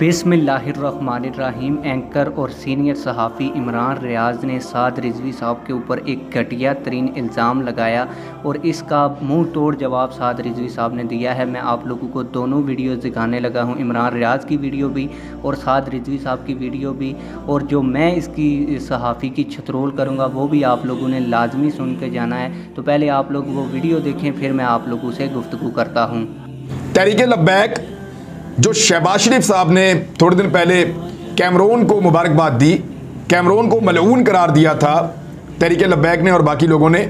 बिस्मिल्लाहिर्रहमानिर्रहीम। एंकर और सीनियर सहाफ़ी इमरान रियाज ने साद रिजवी साहब के ऊपर एक घटिया तरीन इल्ज़ाम लगाया और इसका मुंह तोड़ जवाब साद रिजवी साहब ने दिया है। मैं आप लोगों को दोनों वीडियो दिखाने लगा हूं, इमरान रियाज की वीडियो भी और साद रिजवी साहब की वीडियो भी, और जो मैं इसकी सहाफ़ी की छतरोल करूँगा वो भी आप लोगों ने लाजमी सुन के जाना है। तो पहले आप लोग वो वीडियो देखें, फिर मैं आप लोगों से गुफ्तगू करता हूँ। तहरीक लब्बैक जो शहबाज शरीफ साहब ने थोड़े दिन पहले कैमरून को मुबारकबाद दी, कैमरून को मलऊन करार दिया था तहरीक लब्बैक ने और बाकी लोगों ने,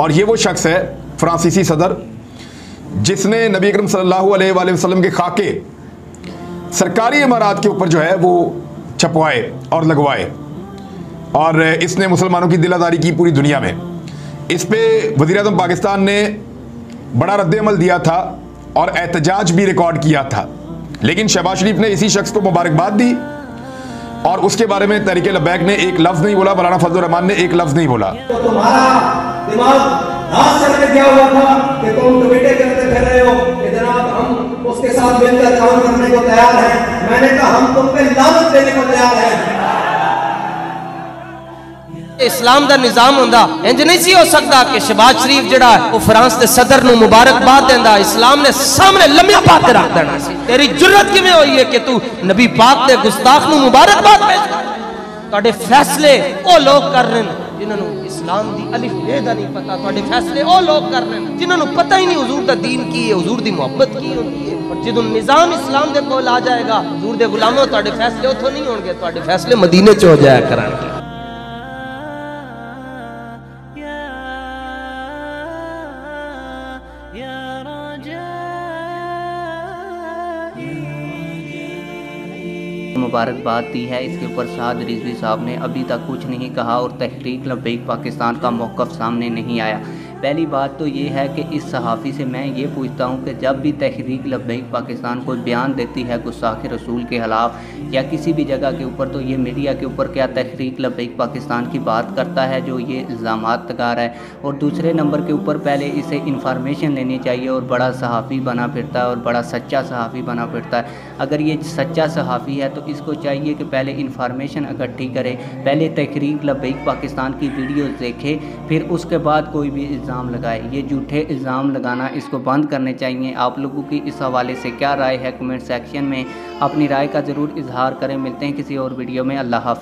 और ये वो शख्स है फ्रांसीसी सदर जिसने नबी अकरम सल्लल्लाहु अलैहि वसल्लम के खाके सरकारी इमारत के ऊपर जो है वो छपवाए और लगवाए, और इसने मुसलमानों की दिलादारी की पूरी दुनिया में। इस पे वज़ीर-ए-आज़म पाकिस्तान ने बड़ा रद्द-ए-अमल दिया था और एहतजाज भी रिकॉर्ड किया था, लेकिन शहबाज शरीफ ने इसी शख्स को मुबारकबाद दी और उसके बारे में तहरीक लब्बैक ने एक लफ्ज़ नहीं बोला, मौलाना फजलुर रहमान ने एक लफ्ज़ नहीं बोला। तो तुम्हारा दिमाग रात चढ़ के क्या हुआ था कि तुम ट्वीटे करते फिर रहे हो कि जनाब हम उसके साथ मिलकर काम करने को तैयार हैं। मैंने कहा हम तुम पे लानत देने को तैयार हैं। इस्लाम का निजाम होंदा इंज नहीं सी हो सकता कि शहबाज शरीफ जिहड़ा वो फ्रांस के सदर नूं मुबारकबाद देंदा, इस्लाम ने सामने लम्हे पात रख देना सी। तेरी जुर्रत किवें होई है कि तू नबी पाक दे गुस्ताख नूं मुबारकबाद पेश कर? तुहाडे फैसले ओ लोग कर रहे हैं जिन्हां नूं इस्लाम दी अलिफ बे दा नहीं पता। तुहाडे फैसले ओ लोग कर रहे हैं जिन्हां नूं पता ही नहीं हुजूर दा दीन की है, हुजूर दी मोहब्बत की होंदी है। और जदों निजाम इस्लाम दे कोल आ जाएगा, हुजूर दे गुलामों, तुहाडे फैसले उथों नहीं होणगे, तुहाडे फैसले मदीने च हो जाया करनगे। मुबारकबाद दी है। इसके ऊपर साद रिजवी साहब ने अभी तक कुछ नहीं कहा और तहरीक लब्बैक पाकिस्तान का मौक़िफ़ सामने नहीं आया। पहली बात तो ये है कि इस सहाफ़ी से मैं ये पूछता हूँ कि जब भी तहरीक लब्बैक पाकिस्तान कोई बयान देती है गुस्ताख़ रसूल के खिलाफ़ या किसी भी जगह के ऊपर, तो ये मीडिया के ऊपर क्या तहरीक लब्बैक पाकिस्तान की बात करता है जो ये इल्ज़ामात लगा रहा है? और दूसरे नंबर के ऊपर पहले इसे इंफॉर्मेशन लेनी चाहिए और बड़ा सहाफ़ी बना फिरता है और बड़ा सच्चा सहाफ़ी बना फिरता है। अगर ये सच्चा सहाफ़ी है तो इसको चाहिए कि पहले इंफॉर्मेशन इकट्ठी करे, पहले तहरीक लब्बैक पाकिस्तान की वीडियोज़ देखे, फिर उसके बाद कोई भी इल्ज़ाम लगाए। ये झूठे इल्ज़ाम लगाना इसको बंद करने चाहिए। आप लोगों की इस हवाले से क्या राय है? कमेंट सेक्शन में अपनी राय का ज़रूर इजहार करें। मिलते हैं किसी और वीडियो में। अल्लाह हाफ़िज़।